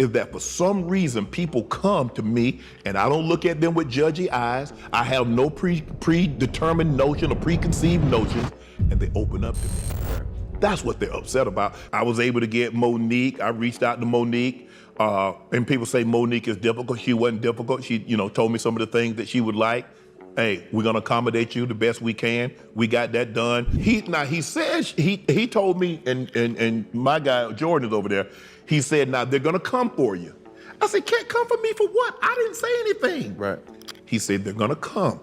is that for some reason people come to me and I don't look at them with judgy eyes. I have no predetermined notion or preconceived notions, and they open up to me. That's what they're upset about. I was able to get Monique. I reached out to Monique, and people say Monique is difficult. She wasn't difficult. She, told me some of the things that she would like. Hey, we're gonna accommodate you the best we can. We got that done. He told me, and my guy Jordan is over there. He said, now they're gonna come for you. I said, can't come for me for what? I didn't say anything. Right. He said, they're gonna come.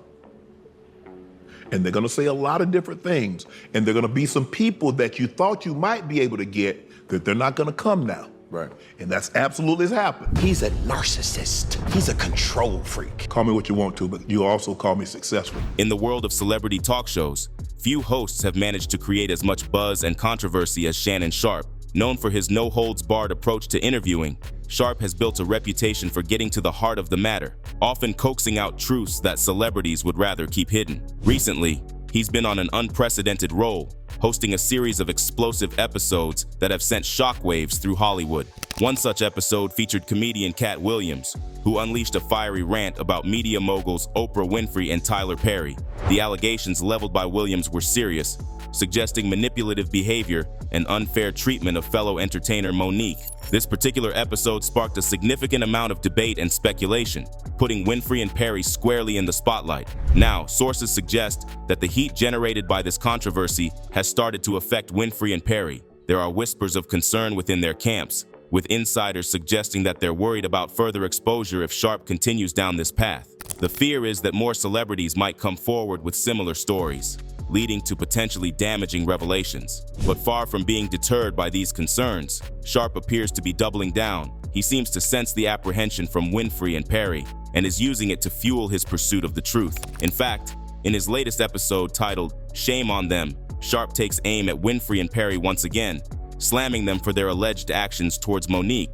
And they're gonna say a lot of different things. And they're gonna be some people that you thought you might be able to get, that they're not gonna come now. Right. And that's absolutely has happened. He's a narcissist. He's a control freak. Call me what you want to, but you also call me successful. In the world of celebrity talk shows, few hosts have managed to create as much buzz and controversy as Shannon Sharpe. Known for his no-holds-barred approach to interviewing, Sharpe has built a reputation for getting to the heart of the matter, often coaxing out truths that celebrities would rather keep hidden. Recently, he's been on an unprecedented roll, hosting a series of explosive episodes that have sent shockwaves through Hollywood. One such episode featured comedian Cat Williams, who unleashed a fiery rant about media moguls Oprah Winfrey and Tyler Perry. The allegations leveled by Williams were serious, suggesting manipulative behavior and unfair treatment of fellow entertainer Monique. This particular episode sparked a significant amount of debate and speculation, putting Winfrey and Perry squarely in the spotlight. Now, sources suggest that the heat generated by this controversy has started to affect Winfrey and Perry. There are whispers of concern within their camps, with insiders suggesting that they're worried about further exposure if Sharpe continues down this path. The fear is that more celebrities might come forward with similar stories, leading to potentially damaging revelations. But far from being deterred by these concerns, Sharpe appears to be doubling down. He seems to sense the apprehension from Winfrey and Perry and is using it to fuel his pursuit of the truth. In fact, in his latest episode titled "Shame on Them," Sharpe takes aim at Winfrey and Perry once again, slamming them for their alleged actions towards Monique.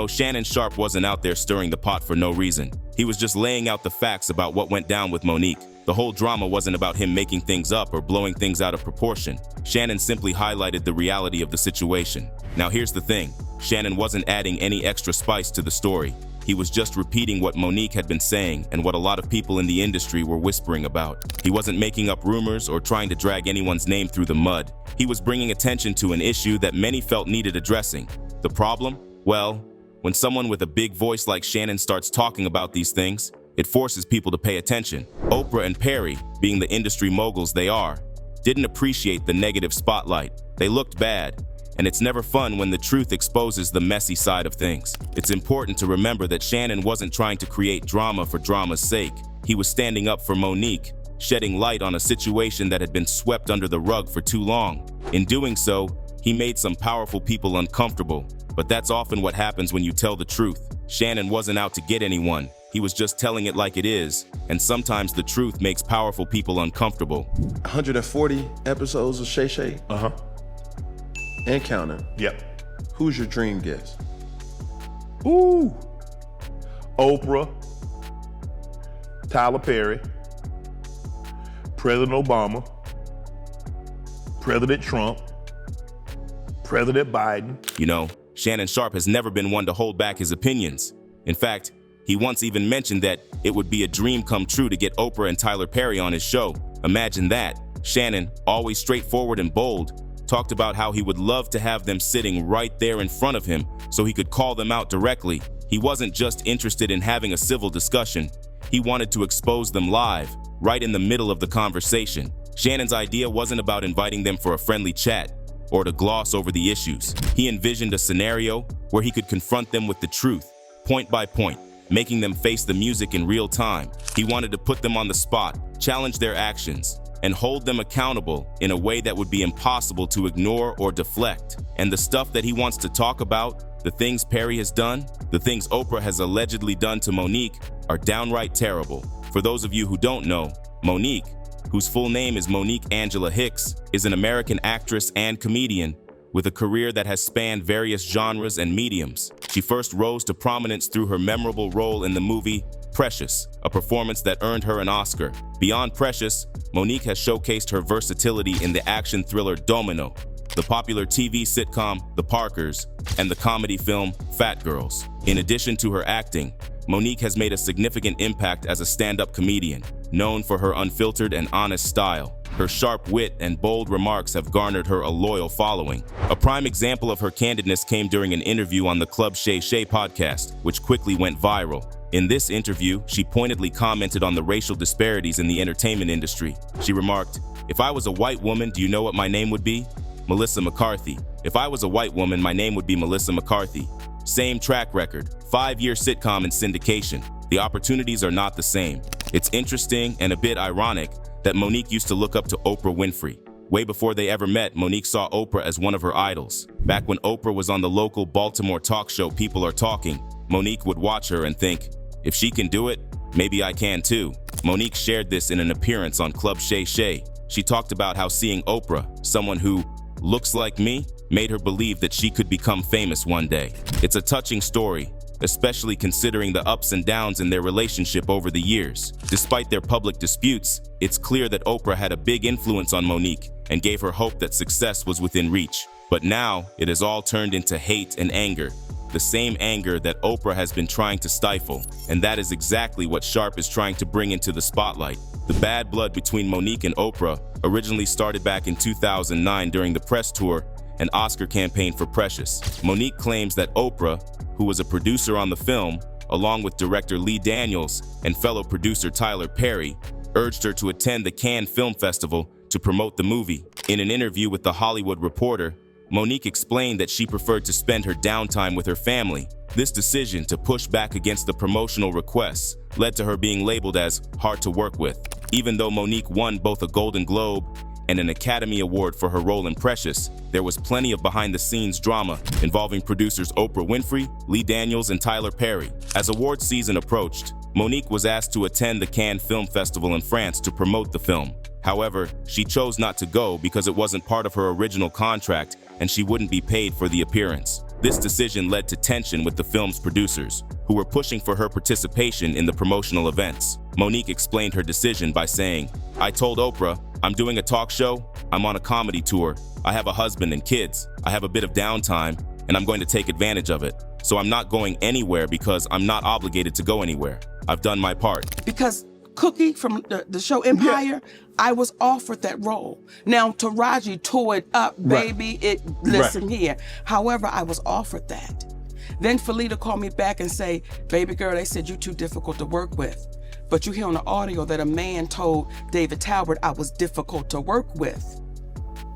Shannon Sharpe wasn't out there stirring the pot for no reason. He was just laying out the facts about what went down with Monique. The whole drama wasn't about him making things up or blowing things out of proportion. Shannon simply highlighted the reality of the situation. Now here's the thing, Shannon wasn't adding any extra spice to the story. He was just repeating what Monique had been saying and what a lot of people in the industry were whispering about. He wasn't making up rumors or trying to drag anyone's name through the mud. He was bringing attention to an issue that many felt needed addressing. The problem? Well, when someone with a big voice like Shannon starts talking about these things, it forces people to pay attention. Oprah and Perry, being the industry moguls they are, didn't appreciate the negative spotlight. They looked bad, and it's never fun when the truth exposes the messy side of things. It's important to remember that Shannon wasn't trying to create drama for drama's sake. He was standing up for Monique, shedding light on a situation that had been swept under the rug for too long. In doing so, he made some powerful people uncomfortable, but that's often what happens when you tell the truth. Shannon wasn't out to get anyone. He was just telling it like it is, and sometimes the truth makes powerful people uncomfortable. 140 episodes of Shay Shay? Uh-huh. And counting. Yep. Who's your dream guest? Ooh. Oprah, Tyler Perry, President Obama, President Trump, President Biden. Shannon Sharpe has never been one to hold back his opinions. In fact, he once even mentioned that it would be a dream come true to get Oprah and Tyler Perry on his show. Imagine that. Shannon, always straightforward and bold, talked about how he would love to have them sitting right there in front of him so he could call them out directly. He wasn't just interested in having a civil discussion. He wanted to expose them live, right in the middle of the conversation. Shannon's idea wasn't about inviting them for a friendly chat or to gloss over the issues. He envisioned a scenario where he could confront them with the truth, point by point, making them face the music in real time. He wanted to put them on the spot, challenge their actions, and hold them accountable in a way that would be impossible to ignore or deflect. And the stuff that he wants to talk about, the things Perry has done, the things Oprah has allegedly done to Monique, are downright terrible. For those of you who don't know, Monique, whose full name is Monique Angela Hicks, is an American actress and comedian with a career that has spanned various genres and mediums. She first rose to prominence through her memorable role in the movie Precious, a performance that earned her an Oscar. Beyond Precious, Monique has showcased her versatility in the action thriller Domino, the popular TV sitcom The Parkers, and the comedy film Fat Girls. In addition to her acting, Monique has made a significant impact as a stand-up comedian, known for her unfiltered and honest style. Her sharp wit and bold remarks have garnered her a loyal following. A prime example of her candidness came during an interview on the Club Shay Shay podcast, which quickly went viral. In this interview, she pointedly commented on the racial disparities in the entertainment industry. She remarked, "If I was a white woman, do you know what my name would be? Melissa McCarthy. If I was a white woman, my name would be Melissa McCarthy. Same track record, 5-year sitcom in syndication. The opportunities are not the same." It's interesting and a bit ironic that Monique used to look up to Oprah Winfrey. Way before they ever met, Monique saw Oprah as one of her idols. Back when Oprah was on the local Baltimore talk show People Are Talking, Monique would watch her and think, "If she can do it, maybe I can too." Monique shared this in an appearance on Club Shay Shay. She talked about how seeing Oprah, someone who looks like me, made her believe that she could become famous one day. It's a touching story, especially considering the ups and downs in their relationship over the years. Despite their public disputes, it's clear that Oprah had a big influence on Monique and gave her hope that success was within reach. But now, it has all turned into hate and anger. The same anger that Oprah has been trying to stifle, and that is exactly what Sharpe is trying to bring into the spotlight. The bad blood between Monique and Oprah originally started back in 2009 during the press tour and Oscar campaign for Precious. Monique claims that Oprah, who was a producer on the film, along with director Lee Daniels and fellow producer Tyler Perry, urged her to attend the Cannes Film Festival to promote the movie. In an interview with The Hollywood Reporter, Monique explained that she preferred to spend her downtime with her family. This decision to push back against the promotional requests led to her being labeled as hard to work with. Even though Monique won both a Golden Globe and an Academy Award for her role in Precious, there was plenty of behind-the-scenes drama involving producers Oprah Winfrey, Lee Daniels, and Tyler Perry. As award season approached, Monique was asked to attend the Cannes Film Festival in France to promote the film. However, she chose not to go because it wasn't part of her original contract and she wouldn't be paid for the appearance. This decision led to tension with the film's producers, who were pushing for her participation in the promotional events. Monique explained her decision by saying, "I told Oprah, I'm doing a talk show, I'm on a comedy tour, I have a husband and kids, I have a bit of downtime, and I'm going to take advantage of it. So I'm not going anywhere because I'm not obligated to go anywhere. I've done my part." Because Cookie from the show Empire, I was offered that role. Now Taraji tore it up, baby. Listen here. However, I was offered that. Then Felita called me back and say, "Baby girl, they said you're too difficult to work with." But you hear on the audio that a man told David Talbert I was difficult to work with.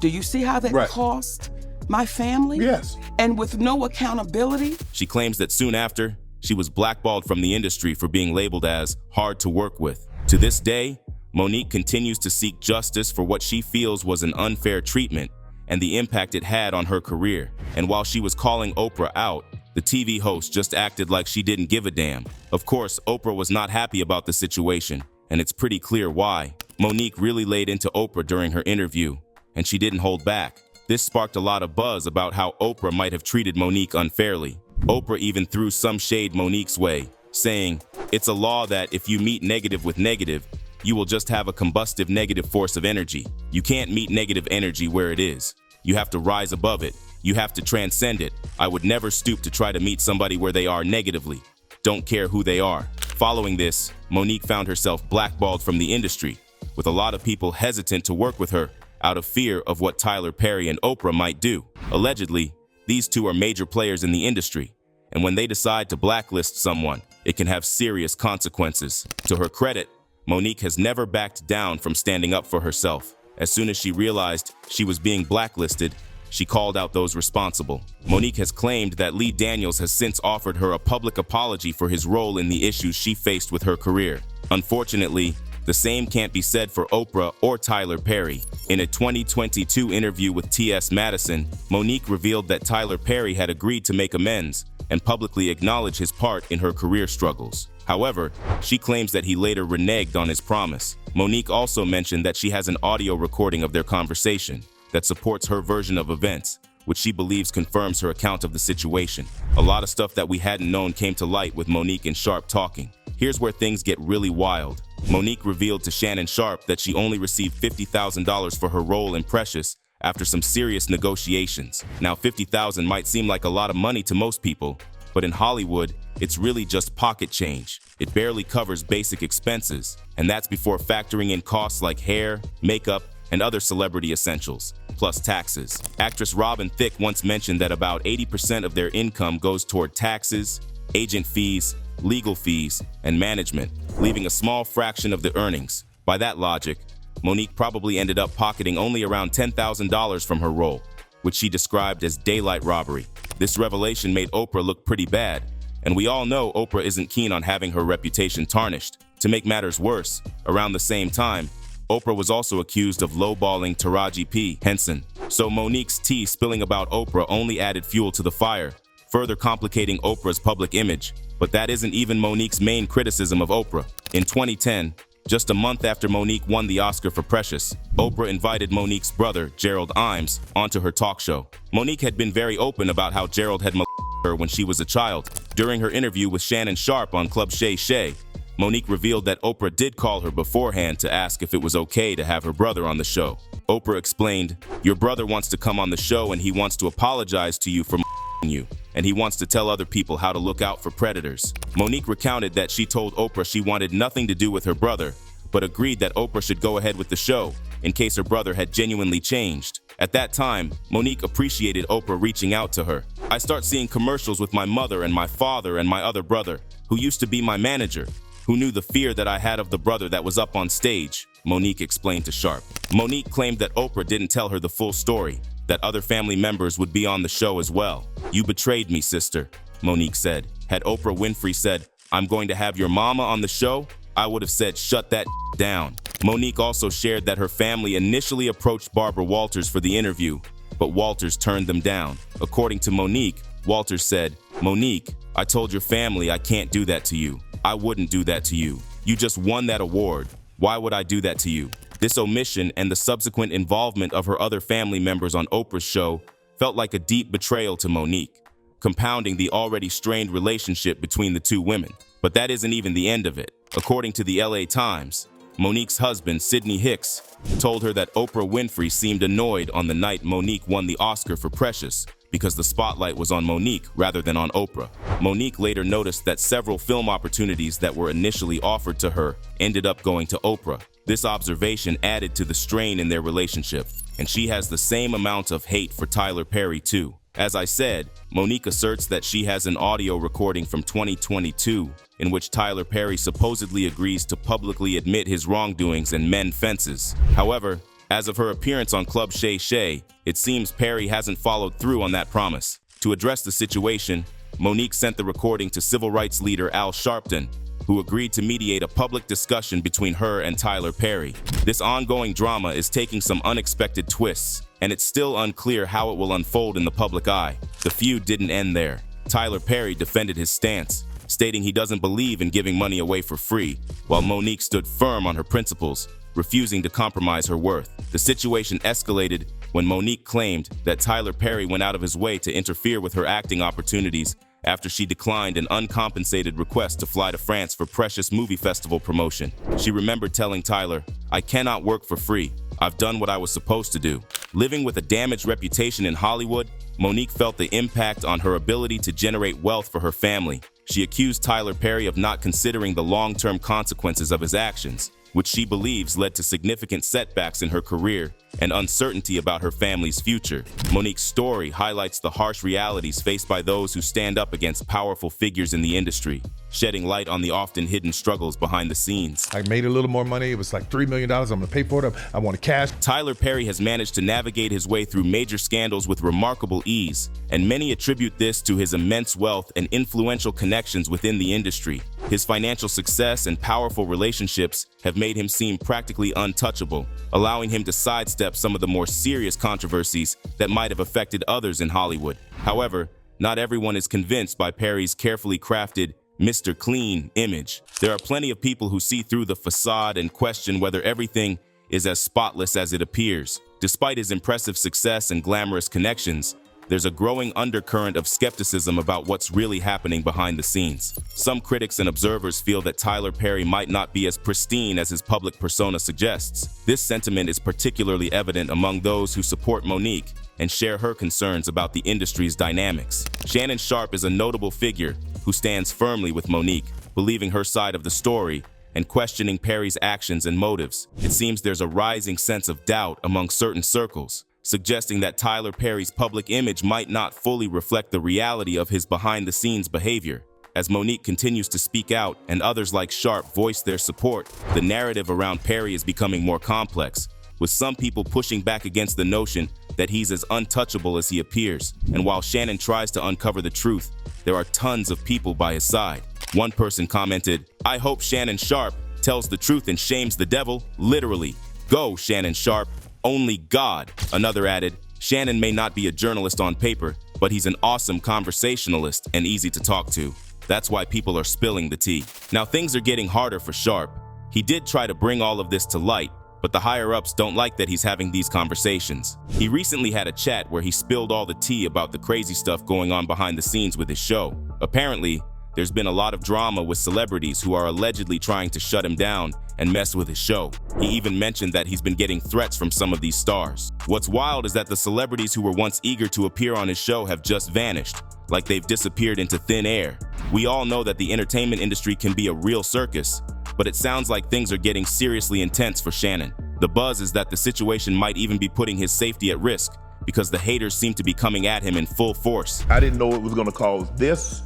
Do you see how that cost my family? Yes. And with no accountability? She claims that soon after, she was blackballed from the industry for being labeled as hard to work with. To this day, Monique continues to seek justice for what she feels was an unfair treatment and the impact it had on her career. And while she was calling Oprah out, the TV host just acted like she didn't give a damn. Of course, Oprah was not happy about the situation, and it's pretty clear why. Monique really laid into Oprah during her interview, and she didn't hold back. This sparked a lot of buzz about how Oprah might have treated Monique unfairly. Oprah even threw some shade Monique's way, saying, "It's a law that if you meet negative with negative, you will just have a combustive negative force of energy. You can't meet negative energy where it is. You have to rise above it. You have to transcend it. I would never stoop to try to meet somebody where they are negatively. Don't care who they are." Following this, Monique found herself blackballed from the industry, with a lot of people hesitant to work with her out of fear of what Tyler Perry and Oprah might do. Allegedly, these two are major players in the industry, and when they decide to blacklist someone, it can have serious consequences. To her credit, Monique has never backed down from standing up for herself. As soon as she realized she was being blacklisted, she called out those responsible. Monique has claimed that Lee Daniels has since offered her a public apology for his role in the issues she faced with her career. Unfortunately, the same can't be said for Oprah or Tyler Perry. In a 2022 interview with T.S. Madison, Monique revealed that Tyler Perry had agreed to make amends and publicly acknowledge his part in her career struggles. However, she claims that he later reneged on his promise. Monique also mentioned that she has an audio recording of their conversation that supports her version of events, which she believes confirms her account of the situation. A lot of stuff that we hadn't known came to light with Monique and Sharpe talking. Here's where things get really wild. Monique revealed to Shannon Sharpe that she only received $50,000 for her role in Precious after some serious negotiations. Now, $50,000 might seem like a lot of money to most people, but in Hollywood, it's really just pocket change. It barely covers basic expenses, and that's before factoring in costs like hair, makeup, and other celebrity essentials, plus taxes. Actress Robin Thicke once mentioned that about 80% of their income goes toward taxes, agent fees, legal fees, and management, leaving a small fraction of the earnings. By that logic, Monique probably ended up pocketing only around $10,000 from her role, which she described as daylight robbery. This revelation made Oprah look pretty bad, and we all know Oprah isn't keen on having her reputation tarnished. To make matters worse, around the same time, Oprah was also accused of lowballing Taraji P. Henson. So Monique's tea spilling about Oprah only added fuel to the fire, further complicating Oprah's public image. But that isn't even Monique's main criticism of Oprah. In 2010, just a month after Monique won the Oscar for Precious, Oprah invited Monique's brother, Gerald Imes, onto her talk show. Monique had been very open about how Gerald had molested her when she was a child. During her interview with Shannon Sharpe on Club Shay Shay, Monique revealed that Oprah did call her beforehand to ask if it was okay to have her brother on the show. Oprah explained, "Your brother wants to come on the show and he wants to apologize to you for you, and he wants to tell other people how to look out for predators." Monique recounted that she told Oprah she wanted nothing to do with her brother, but agreed that Oprah should go ahead with the show in case her brother had genuinely changed. At that time, Monique appreciated Oprah reaching out to her. "I start seeing commercials with my mother and my father and my other brother, who used to be my manager, who knew the fear that I had of the brother that was up on stage," Monique explained to Sharpe. Monique claimed that Oprah didn't tell her the full story, that other family members would be on the show as well. "You betrayed me, sister," Monique said. "Had Oprah Winfrey said, 'I'm going to have your mama on the show,' I would have said, 'Shut that down.'" Monique also shared that her family initially approached Barbara Walters for the interview, but Walters turned them down. According to Monique, Walters said, "Monique, I told your family I can't do that to you. I wouldn't do that to you. You just won that award. Why would I do that to you?" This omission and the subsequent involvement of her other family members on Oprah's show felt like a deep betrayal to Monique, compounding the already strained relationship between the two women. But that isn't even the end of it. According to the LA Times, Monique's husband, Sidney Hicks, told her that Oprah Winfrey seemed annoyed on the night Monique won the Oscar for Precious because the spotlight was on Monique rather than on Oprah. Monique later noticed that several film opportunities that were initially offered to her ended up going to Oprah. This observation added to the strain in their relationship, and she has the same amount of hate for Tyler Perry too. As I said, Monique asserts that she has an audio recording from 2022 in which Tyler Perry supposedly agrees to publicly admit his wrongdoings and mend fences. However, as of her appearance on Club Shay Shay, it seems Perry hasn't followed through on that promise. To address the situation, Monique sent the recording to civil rights leader Al Sharpton, who agreed to mediate a public discussion between her and Tyler Perry. This ongoing drama is taking some unexpected twists, and it's still unclear how it will unfold in the public eye. The feud didn't end there. Tyler Perry defended his stance, stating he doesn't believe in giving money away for free, while Monique stood firm on her principles, refusing to compromise her worth. The situation escalated when Monique claimed that Tyler Perry went out of his way to interfere with her acting opportunities after she declined an uncompensated request to fly to France for Precious Movie Festival promotion. She remembered telling Tyler, "I cannot work for free. I've done what I was supposed to do." Living with a damaged reputation in Hollywood, Monique felt the impact on her ability to generate wealth for her family. She accused Tyler Perry of not considering the long-term consequences of his actions, which she believes led to significant setbacks in her career and uncertainty about her family's future. Monique's story highlights the harsh realities faced by those who stand up against powerful figures in the industry, shedding light on the often hidden struggles behind the scenes. I made a little more money. It was like $3 million. I'm gonna pay for it. I want cash. Tyler Perry has managed to navigate his way through major scandals with remarkable ease, and many attribute this to his immense wealth and influential connections within the industry. His financial success and powerful relationships have made him seem practically untouchable, allowing him to sidestep some of the more serious controversies that might have affected others in Hollywood. However, not everyone is convinced by Perry's carefully crafted Mr. Clean image. There are plenty of people who see through the facade and question whether everything is as spotless as it appears. Despite his impressive success and glamorous connections, there's a growing undercurrent of skepticism about what's really happening behind the scenes. Some critics and observers feel that Tyler Perry might not be as pristine as his public persona suggests. This sentiment is particularly evident among those who support Monique and share her concerns about the industry's dynamics. Shannon Sharpe is a notable figure who stands firmly with Monique, believing her side of the story and questioning Perry's actions and motives. It seems there's a rising sense of doubt among certain circles, suggesting that Tyler Perry's public image might not fully reflect the reality of his behind-the-scenes behavior. As Monique continues to speak out and others like Sharpe voice their support, the narrative around Perry is becoming more complex, with some people pushing back against the notion that he's as untouchable as he appears. And while Shannon tries to uncover the truth, there are tons of people by his side. One person commented, "I hope Shannon Sharpe tells the truth and shames the devil, literally. Go, Shannon Sharpe. Only God." Another added, "Shannon may not be a journalist on paper, but he's an awesome conversationalist and easy to talk to. That's why people are spilling the tea." Now things are getting harder for Sharpe. He did try to bring all of this to light, but the higher-ups don't like that he's having these conversations. He recently had a chat where he spilled all the tea about the crazy stuff going on behind the scenes with his show. Apparently, there's been a lot of drama with celebrities who are allegedly trying to shut him down and mess with his show. He even mentioned that he's been getting threats from some of these stars. What's wild is that the celebrities who were once eager to appear on his show have just vanished, like they've disappeared into thin air. We all know that the entertainment industry can be a real circus, but it sounds like things are getting seriously intense for Shannon. The buzz is that the situation might even be putting his safety at risk because the haters seem to be coming at him in full force. I didn't know it was gonna cause this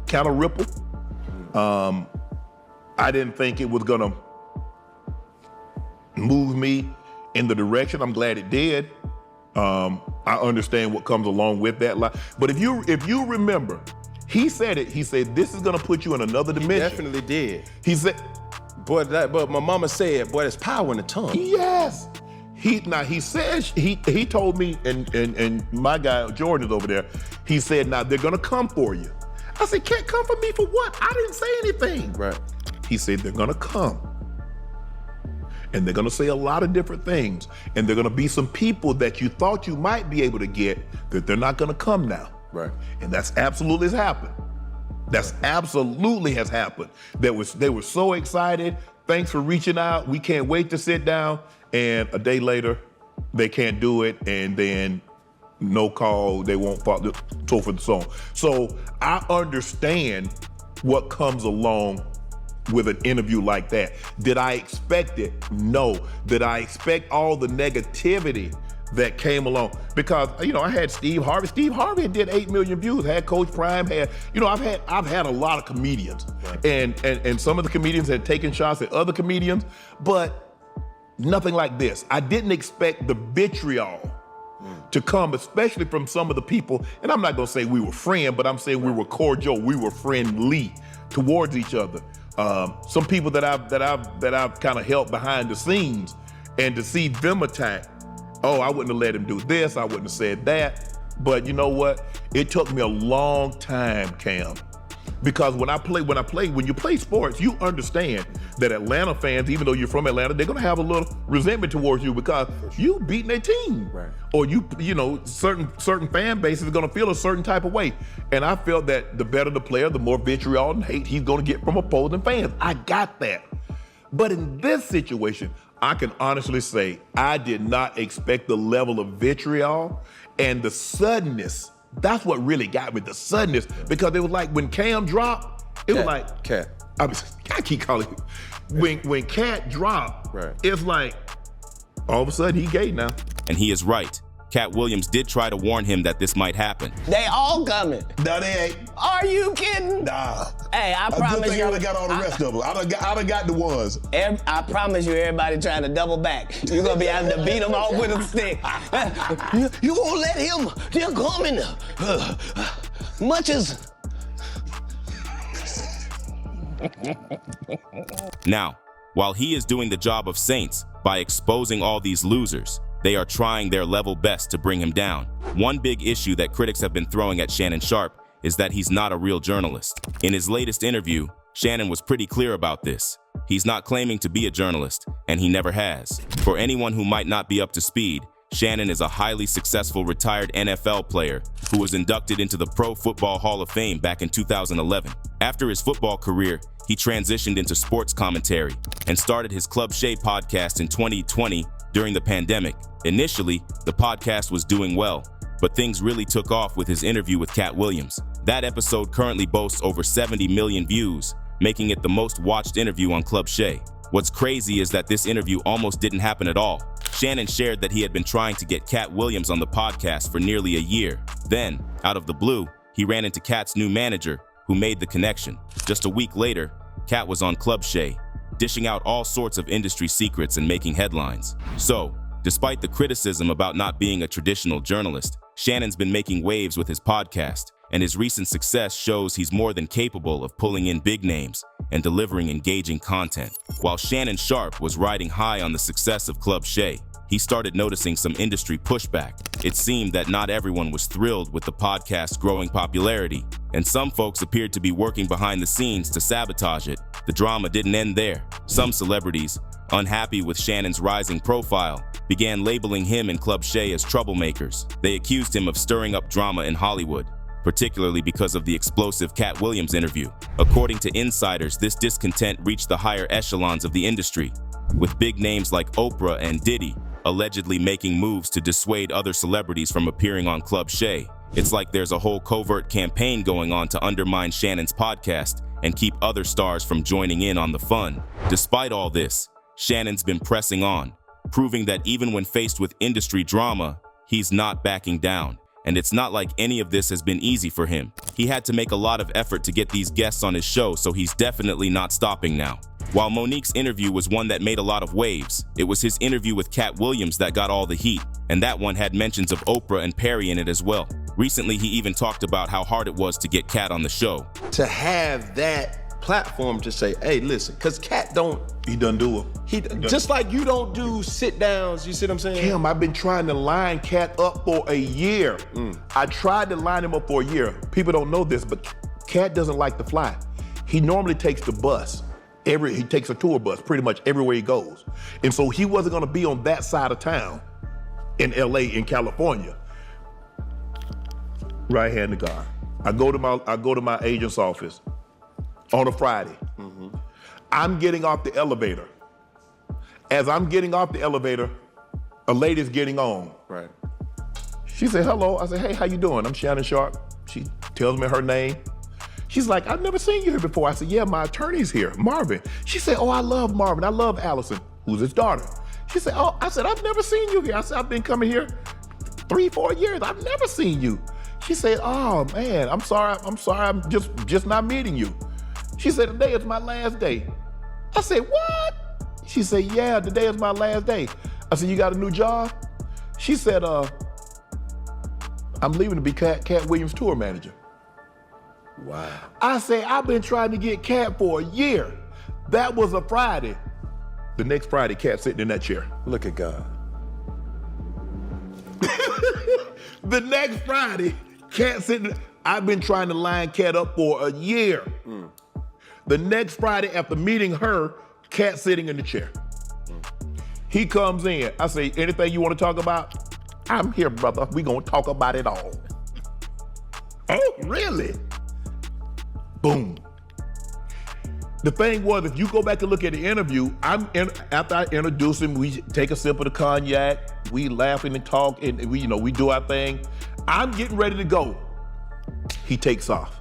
kind of ripple. I didn't think it was gonna move me in the direction. I'm glad it did. I understand what comes along with that. But if you remember, he said it. He said, "This is gonna put you in another dimension." Definitely did. He said, But my mama said, boy, there's power in the tongue. yes. He told me, and my guy Jordan is over there. He said, "Now they're gonna come for you." I said, "Can't come for me for what? I didn't say anything." Right. He said, "They're gonna come. And they're gonna say a lot of different things. And they're gonna be some people that you thought you might be able to get that they're not gonna come now." Right. And that's absolutely has happened. That's absolutely has happened. They were so excited. "Thanks for reaching out. We can't wait to sit down." And a day later, they can't do it. And then no call, they won't follow, so forth and so on. So I understand what comes along with an interview like that. Did I expect it? No. Did I expect all the negativity that came along? Because, I had Steve Harvey. Steve Harvey did 8 million views, had Coach Prime, I've had a lot of comedians. Right. And some of the comedians had taken shots at other comedians, but nothing like this. I didn't expect the vitriol to come, especially from some of the people, and I'm not gonna say we were friends, but I'm saying we were cordial, we were friendly towards each other. Some people that I've kind of helped behind the scenes, and to see them attack, "Oh, I wouldn't have let him do this, I wouldn't have said that." But you know what? It took me a long time, Cam, because when you play sports, you understand that Atlanta fans, even though you're from Atlanta, they're gonna have a little resentment towards you because you beating their team. Right. Or certain fan bases are gonna feel a certain type of way. And I felt that the better the player, the more vitriol and hate he's gonna get from opposing fans. I got that. But in this situation, I can honestly say I did not expect the level of vitriol and the suddenness. That's what really got me, the suddenness, because it was like when Cam dropped, it was like, Cat. I keep calling him. When Cat dropped, right. It's like, all of a sudden he gay now. And he is right. Cat Williams did try to warn him that this might happen. They all coming. No, they ain't. Are you kidding? Nah. Hey, I A promise good thing you. I done got all the rest of them. I done got the ones. I promise you, everybody trying to double back. You're gonna be having to beat them off with a stick. You gonna let him? They're coming. Much as. Now, while he is doing the job of saints by exposing all these losers, they are trying their level best to bring him down. One big issue that critics have been throwing at Shannon Sharpe is that he's not a real journalist. In his latest interview, Shannon was pretty clear about this. He's not claiming to be a journalist, and he never has. For anyone who might not be up to speed, Shannon is a highly successful retired NFL player who was inducted into the Pro Football Hall of Fame back in 2011. After his football career, he transitioned into sports commentary and started his Club Shay podcast in 2020 during the pandemic. Initially, the podcast was doing well, but things really took off with his interview with Cat Williams. That episode currently boasts over 70 million views, making it the most watched interview on Club Shay. What's crazy is that this interview almost didn't happen at all. Shannon shared that he had been trying to get Cat Williams on the podcast for nearly a year. Then, out of the blue, he ran into Cat's new manager, who made the connection. Just a week later, Cat was on Club Shay, dishing out all sorts of industry secrets and making headlines. So, despite the criticism about not being a traditional journalist, Shannon's been making waves with his podcast, and his recent success shows he's more than capable of pulling in big names and delivering engaging content. While Shannon Sharpe was riding high on the success of Club Shay, he started noticing some industry pushback. It seemed that not everyone was thrilled with the podcast's growing popularity, and some folks appeared to be working behind the scenes to sabotage it. The drama didn't end there. Some celebrities, unhappy with Shannon's rising profile, began labeling him and Club Shay as troublemakers. They accused him of stirring up drama in Hollywood, particularly because of the explosive Cat Williams interview. According to insiders, this discontent reached the higher echelons of the industry, with big names like Oprah and Diddy allegedly making moves to dissuade other celebrities from appearing on Club Shay. It's like there's a whole covert campaign going on to undermine Shannon's podcast and keep other stars from joining in on the fun. Despite all this, Shannon's been pressing on, proving that even when faced with industry drama, he's not backing down. And it's not like any of this has been easy for him. He had to make a lot of effort to get these guests on his show, so he's definitely not stopping now. While Monique's interview was one that made a lot of waves, it was his interview with Cat Williams that got all the heat, and that one had mentions of Oprah and Perry in it as well. Recently, he even talked about how hard it was to get Cat on the show. To have that platform to say, hey, listen, because Cat He done do it. Just like you don't do sit downs, you see what I'm saying? Cam, I've been trying to line Cat up for a year. I tried to line him up for a year. People don't know this, but Cat doesn't like to fly. He normally takes the bus. He takes a tour bus pretty much everywhere he goes. And so he wasn't gonna be on that side of town in LA, in California. Right hand to God. I go to my agent's office on a Friday. I'm getting off the elevator. As I'm getting off the elevator, a lady's getting on. Right. She said, hello. I said, hey, how you doing? I'm Shannon Sharpe. She tells me her name. She's like, I've never seen you here before. I said, yeah, my attorney's here, Marvin. She said, oh, I love Marvin. I love Allison, who's his daughter. She said, oh, I said, I've never seen you here. I said, I've been coming here 3-4 years. I've never seen you. She said, oh man, I'm sorry. I'm just not meeting you. She said, today is my last day. I said, what? She said, yeah, today is my last day. I said, you got a new job? She said, I'm leaving to be Cat Williams' tour manager. Wow. I said, I've been trying to get Cat for a year. That was a Friday. The next Friday, Cat sitting in that chair. Look at God. The next Friday, Cat sitting, I've been trying to line Cat up for a year. The next Friday, after meeting her, Cat sitting in the chair. He comes in. I say, anything you want to talk about? I'm here, brother. We gonna talk about it all. Oh, really? Boom. The thing was, if you go back and look at the interview, after I introduce him, we take a sip of the cognac, we laughing and talk, and we do our thing. I'm getting ready to go. He takes off.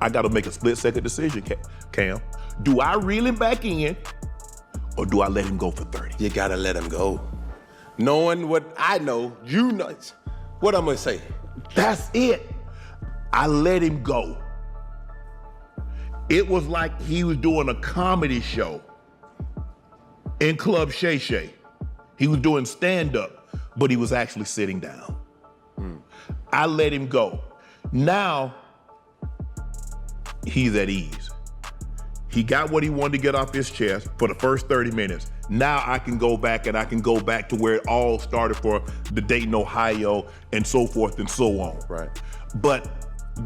I got to make a split-second decision, Cam. Do I reel him back in, or do I let him go for 30? You gotta let him go. Knowing what I know, you know, what I'm gonna say. That's it. I let him go. It was like he was doing a comedy show in Club Shay Shay. He was doing stand-up, but he was actually sitting down. I let him go. Now, he's at ease. He got what he wanted to get off his chest for the first 30 minutes. Now I can go back to where it all started for the Dayton, Ohio, and so forth and so on. Right. But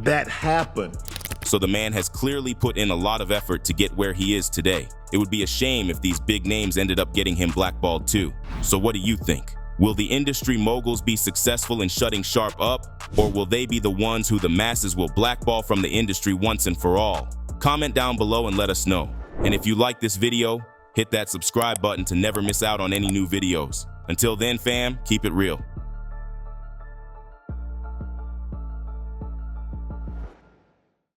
that happened. So the man has clearly put in a lot of effort to get where he is today. It would be a shame if these big names ended up getting him blackballed too. So what do you think? Will the industry moguls be successful in shutting Sharpe up, or will they be the ones who the masses will blackball from the industry once and for all? Comment down below and let us know. And if you like this video, hit that subscribe button to never miss out on any new videos. Until then, fam, keep it real.